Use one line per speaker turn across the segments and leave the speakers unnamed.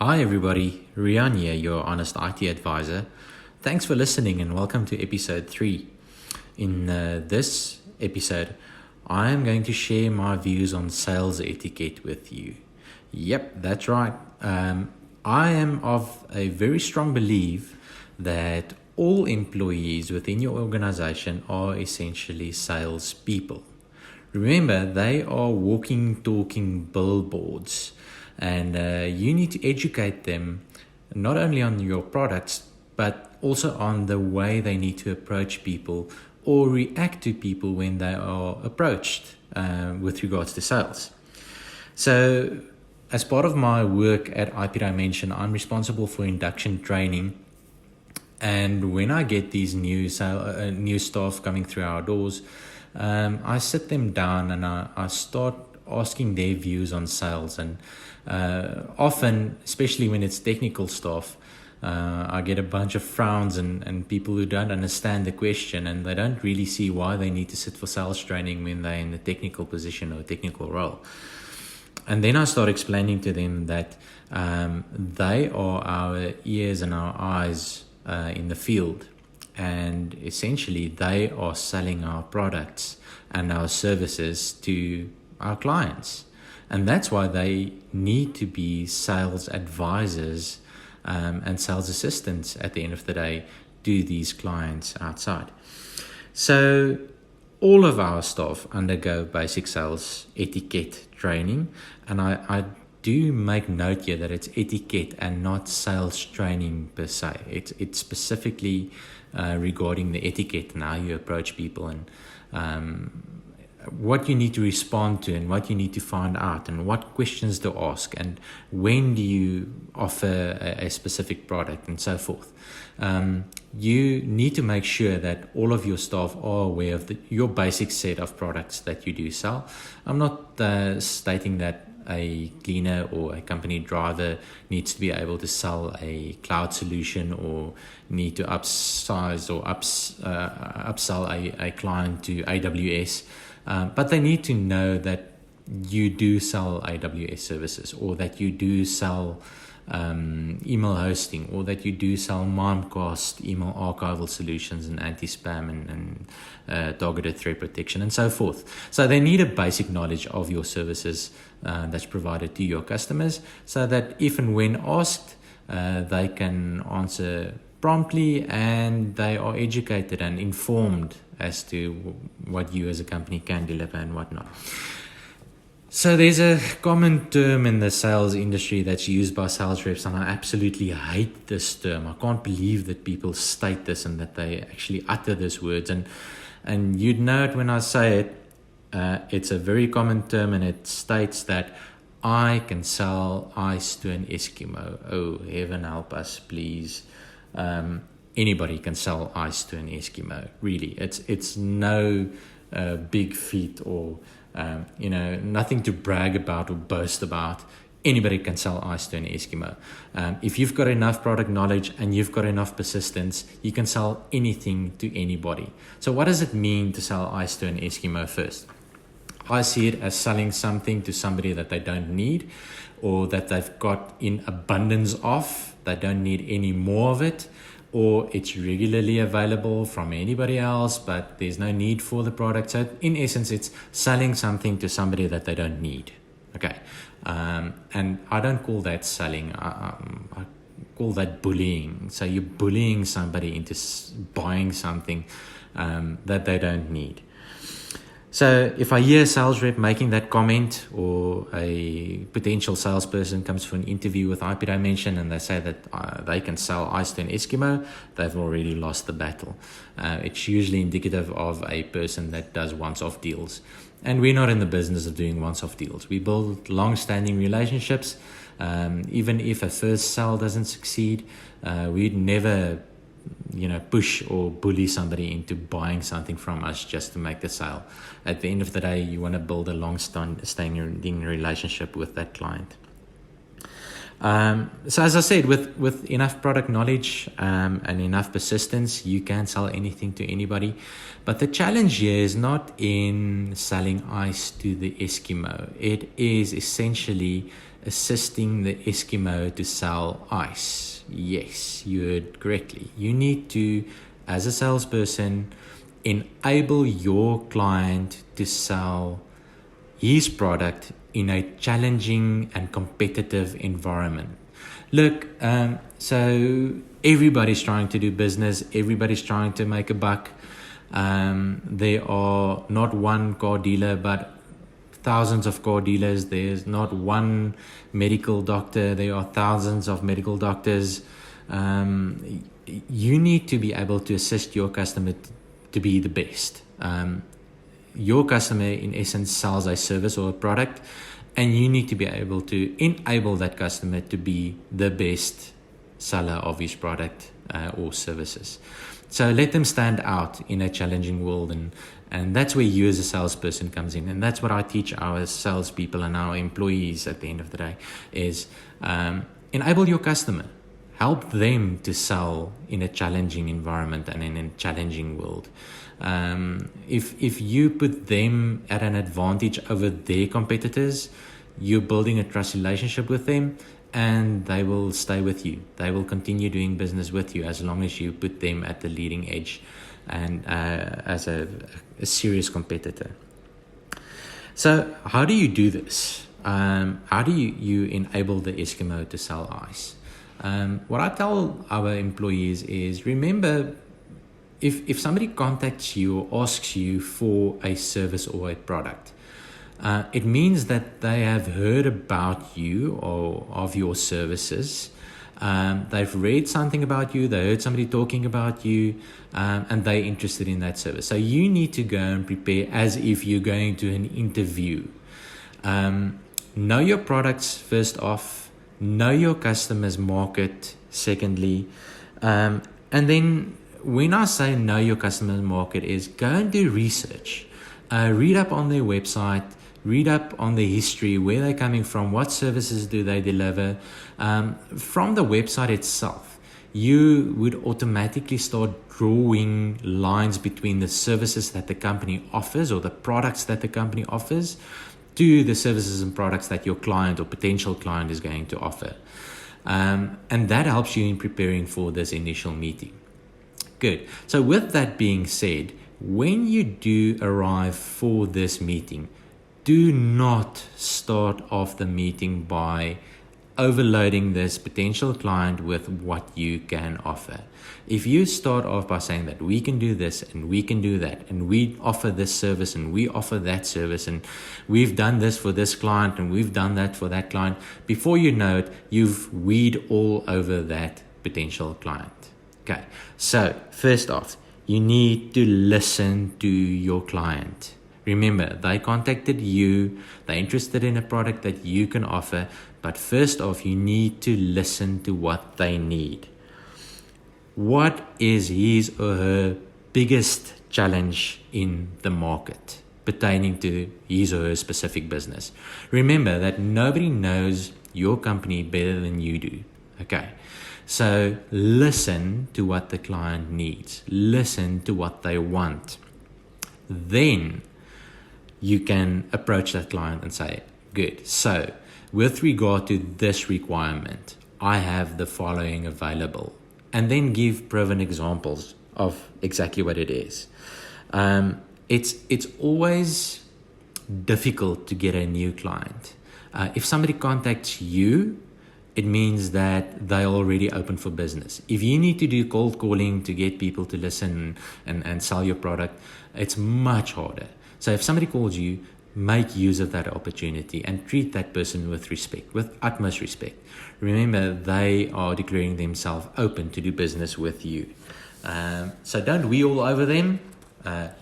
Hi everybody, Rian here, your honest IT advisor. Thanks for listening and welcome to episode 3. In this episode, I am going to share my views on sales etiquette with you. Yep, that's right. I am of a very strong belief that all employees within your organization are essentially salespeople. Remember, they are walking, talking billboards, and you need to educate them not only on your products, but also on the way they need to approach people or react to people when they are approached with regards to sales. So, as part of my work at IP Dimension, I'm responsible for induction training. And when I get these new staff coming through our doors, I sit them down and I start asking their views on sales. And often, especially when it's technical staff, I get a bunch of frowns and people who don't understand the question, and they don't really see why they need to sit for sales training when they're in a technical position or a technical role. And then I start explaining to them that they are our ears and our eyes in the field, and essentially they are selling our products and our services to our clients, and that's why they need to be sales advisors and sales assistants at the end of the day to these clients outside. So all of our staff undergo basic sales etiquette training, and I do make note here that it's etiquette and not sales training per se. It's specifically regarding the etiquette and how you approach people, and what you need to respond to, and what you need to find out, and what questions to ask, and when do you offer a specific product, and so forth. You need to make sure that all of your staff are aware of your basic set of products that you do sell. I'm not stating that a cleaner or a company driver needs to be able to sell a cloud solution or need to upsize or upsell a client to AWS. But they need to know that you do sell AWS services, or that you do sell email hosting, or that you do sell Mimecast email archival solutions and anti-spam and targeted threat protection and so forth. So they need a basic knowledge of your services that's provided to your customers, so that if and when asked, they can answer promptly, and they are educated and informed as to what you as a company can deliver and whatnot. So there's a common term in the sales industry that's used by sales reps, and I absolutely hate this term. I can't believe that people state this and that they actually utter these words. And you'd know it when I say it. It's a very common term, and it states that I can sell ice to an Eskimo. Oh, heaven help us, please. Anybody can sell ice to an Eskimo. Really, it's no big feat or nothing to brag about or boast about. Anybody can sell ice to an Eskimo. If you've got enough product knowledge and you've got enough persistence, you can sell anything to anybody. So what does it mean to sell ice to an Eskimo first? I see it as selling something to somebody that they don't need, or that they've got in abundance of, they don't need any more of it, or it's regularly available from anybody else, but there's no need for the product. So in essence, it's selling something to somebody that they don't need. Okay. And I don't call that selling. I call that bullying. So you're bullying somebody into buying something that they don't need. So if I hear a sales rep making that comment, or a potential salesperson comes for an interview with IP Dimension and they say that they can sell ice to an Eskimo, they've already lost the battle. It's usually indicative of a person that does once-off deals. And we're not in the business of doing once-off deals. We build long-standing relationships. Even if a first sale doesn't succeed, we'd never push or bully somebody into buying something from us just to make the sale. At the end of the day, you want to build a long-standing relationship with that client. So as I said, with enough product knowledge and enough persistence, you can sell anything to anybody. But the challenge here is not in selling ice to the Eskimo. It is essentially assisting the Eskimo to sell ice. Yes, you heard correctly. You need to, as a salesperson, enable your client to sell his product in a challenging and competitive environment. Look, so everybody's trying to do business, everybody's trying to make a buck. There are not one car dealer, but thousands of car dealers. There's not one medical doctor, there are thousands of medical doctors. You need to be able to assist your customer to be the best. Your customer, in essence, sells a service or a product, and you need to be able to enable that customer to be the best seller of his product or services. So let them stand out in a challenging world, and that's where you as a salesperson comes in. And that's what I teach our salespeople and our employees at the end of the day is enable your customer. Help them to sell in a challenging environment and in a challenging world. If you put them at an advantage over their competitors, you're building a trust relationship with them, and they will stay with you. They will continue doing business with you as long as you put them at the leading edge and as a serious competitor. So how do you do this? How do you enable the Eskimo to sell ice? What I tell our employees is, remember, if somebody contacts you or asks you for a service or a product, it means that they have heard about you or of your services. They've read something about you, they heard somebody talking about you, and they're interested in that service. So you need to go and prepare as if you're going to an interview. Know your products first off, know your customer's market secondly, and then when I say know your customer's market is go and do research. Read up on their website, read up on the history, where they're coming from, what services do they deliver. From the website itself, you would automatically start drawing lines between the services that the company offers or the products that the company offers to the services and products that your client or potential client is going to offer. And that helps you in preparing for this initial meeting. Good. So with that being said, when you do arrive for this meeting, do not start off the meeting by overloading this potential client with what you can offer. If you start off by saying that we can do this and we can do that and we offer this service and we offer that service and we've done this for this client and we've done that for that client, before you know it, you've weed all over that potential client. Okay, so first off, you need to listen to your client. Remember, they contacted you, they're interested in a product that you can offer, but first off, you need to listen to what they need. What is his or her biggest challenge in the market pertaining to his or her specific business? Remember that nobody knows your company better than you do. Okay. So listen to what the client needs. Listen to what they want. Then you can approach that client and say, good, so with regard to this requirement, I have the following available. And then give proven examples of exactly what it is. It's always difficult to get a new client. If somebody contacts you, it means that they're already open for business. If you need to do cold calling to get people to listen and sell your product, it's much harder. So if somebody calls you, make use of that opportunity and treat that person with respect, with utmost respect. Remember, they are declaring themselves open to do business with you. So don't wheel all over them.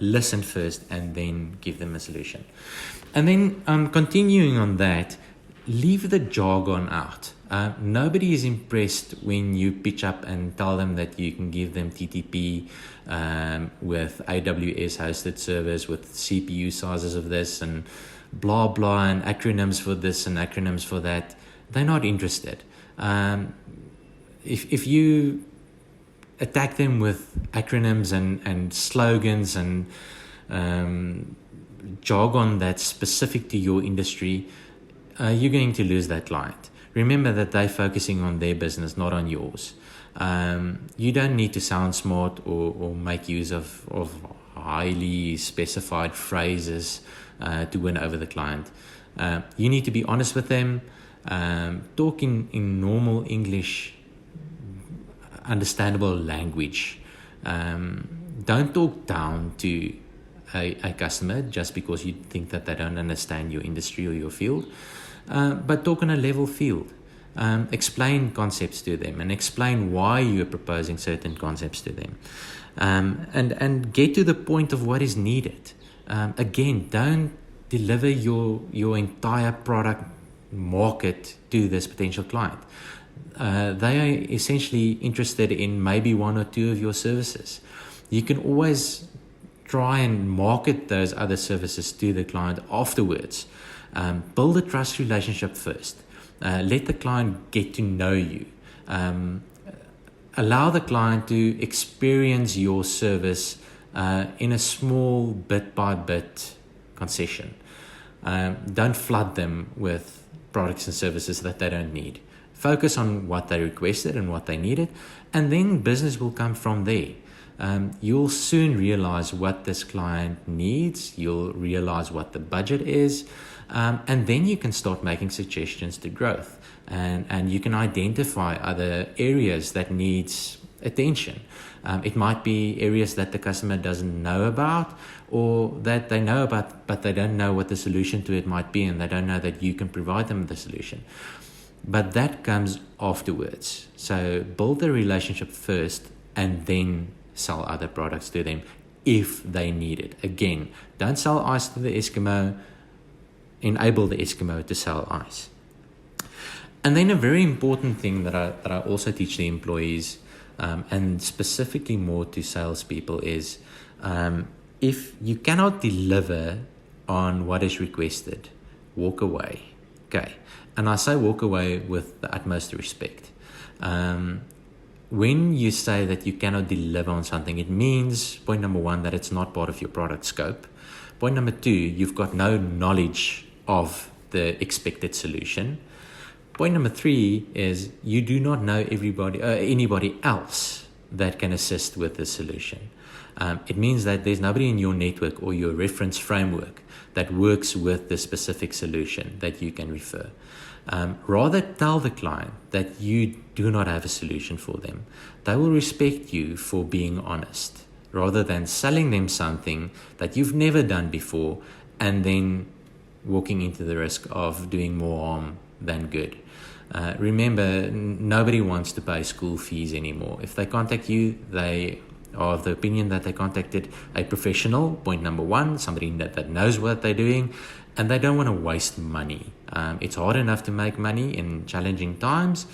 Listen first and then give them a solution. And then continuing on that, leave the jargon out. Nobody is impressed when you pitch up and tell them that you can give them TTP with AWS hosted servers with CPU sizes of this and blah blah and acronyms for this and acronyms for that. They're not interested. If you attack them with acronyms and slogans and jargon that's specific to your industry, you're going to lose that client. Remember that they're focusing on their business, not on yours. You don't need to sound smart or make use of highly specified phrases to win over the client. You need to be honest with them. Talk in normal English, understandable language. Don't talk down to a customer just because you think that they don't understand your industry or your field, but talk on a level field. Explain concepts to them and explain why you are proposing certain concepts to them, and get to the point of what is needed. Again, don't deliver your entire product market to this potential client. They are essentially interested in maybe one or two of your services. You can always try and market those other services to the client afterwards. Build a trust relationship first. Let the client get to know you. Allow the client to experience your service in a small bit by bit concession. Don't flood them with products and services that they don't need. Focus on what they requested and what they needed, and then business will come from there. You'll soon realize what this client needs. You'll realize what the budget is, and then you can start making suggestions to growth, and you can identify other areas that needs attention. It might be areas that the customer doesn't know about, or that they know about but they don't know what the solution to it might be, and they don't know that you can provide them with the solution. But that comes afterwards. So build the relationship first and then sell other products to them if they need it. Again, don't sell ice to the Eskimo. Enable the Eskimo to sell ice. And then a very important thing that I also teach the employees, and specifically more to salespeople, is if you cannot deliver on what is requested, walk away. Okay. And I say walk away with the utmost respect. When you say that you cannot deliver on something, it means, point number one, that it's not part of your product scope. Point number two, you've got no knowledge of the expected solution. Point number three is you do not know anybody else that can assist with the solution. It means that there's nobody in your network or your reference framework that works with the specific solution that you can refer. Rather tell the client that you do not have a solution for them. They will respect you for being honest, rather than selling them something that you've never done before and then walking into the risk of doing more harm than good. Remember, nobody wants to pay school fees anymore. If they contact you, they are of the opinion that they contacted a professional, point number one, somebody that knows what they're doing, and they don't want to waste money. It's hard enough to make money in challenging times.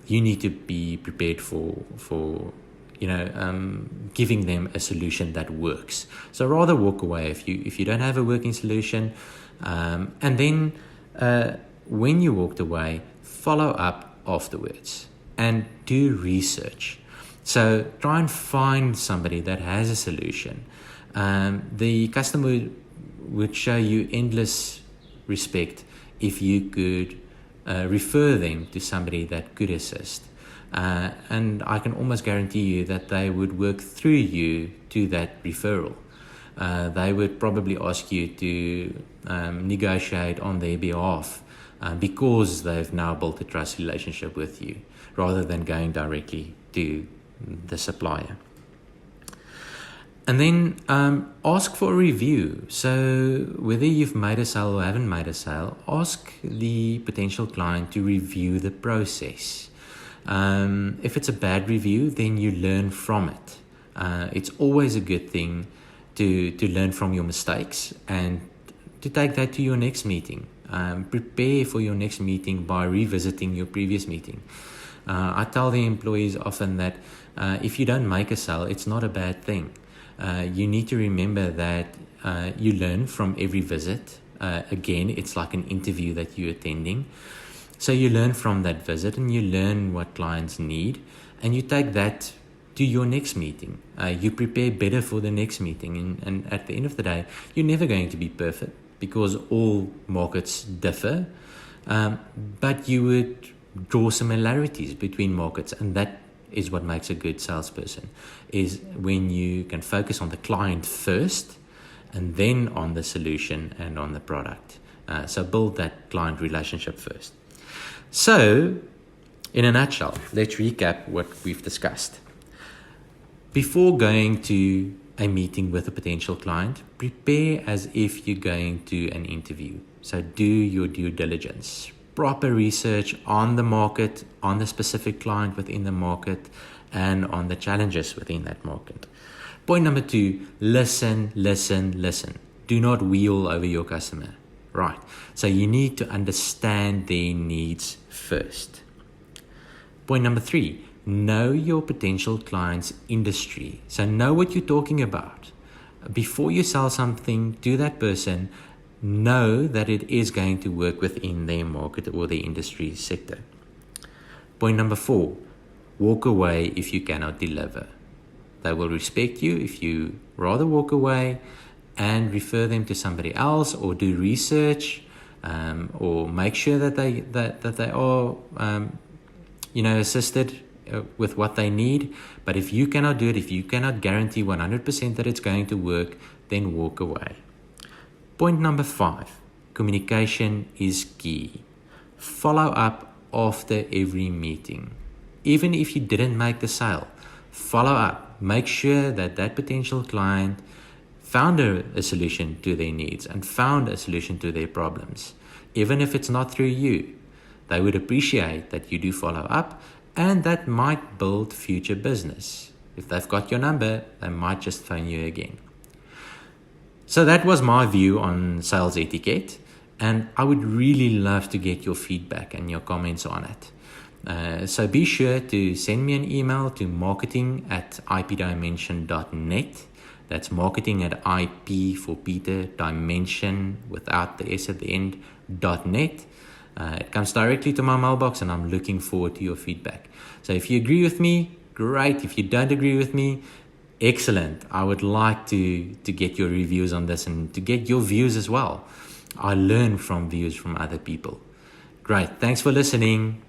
You need to be prepared for giving them a solution that works. So rather walk away if you don't have a working solution, and then when you walked away, follow up afterwards and do research. So try and find somebody that has a solution. The customer would show you endless respect if you could refer them to somebody that could assist. And I can almost guarantee you that they would work through you to that referral. They would probably ask you to negotiate on their behalf because they've now built a trust relationship with you, rather than going directly to the supplier. And then ask for a review. So whether you've made a sale or haven't made a sale, ask the potential client to review the process. If it's a bad review, then you learn from it. It's always a good thing to learn from your mistakes and to take that to your next meeting. Prepare for your next meeting by revisiting your previous meeting. I tell the employees often that if you don't make a sale, it's not a bad thing. You need to remember that you learn from every visit. Again, it's like an interview that you're attending. So you learn from that visit and you learn what clients need, and you take that to your next meeting. You prepare better for the next meeting. And at the end of the day, you're never going to be perfect because all markets differ. But you would draw similarities between markets, and that is what makes a good salesperson, is when you can focus on the client first and then on the solution and on the product. So build that client relationship first. So, in a nutshell, let's recap what we've discussed. Before going to a meeting with a potential client, prepare as if you're going to an interview. So do your due diligence, proper research on the market, on the specific client within the market, and on the challenges within that market. Point number 2, listen. Do not wheel over your customer. Right. So you need to understand their needs first. Point number 3, know your potential client's industry. So know what you're talking about. Before you sell something to that person, know that it is going to work within their market or their industry sector. Point number 4, walk away if you cannot deliver. They will respect you if you rather walk away and refer them to somebody else, or do research, or make sure that they are assisted with what they need. But if you cannot do it, if you cannot guarantee 100% that it's going to work, then walk away. Point number 5, communication is key. Follow up after every meeting. Even if you didn't make the sale, follow up. Make sure that potential client found a solution to their needs and found a solution to their problems. Even if it's not through you, they would appreciate that you do follow up, and that might build future business. If they've got your number, they might just phone you again. So that was my view on sales etiquette, and I would really love to get your feedback and your comments on it. So be sure to send me an email to marketing@ipdimension.net. That's marketing at IP for Peter, dimension without the S at the end, .net. It comes directly to my mailbox, and I'm looking forward to your feedback. So if you agree with me, great. If you don't agree with me, excellent. I would like to get your reviews on this and to get your views as well. I learn from views from other people. Great. Thanks for listening.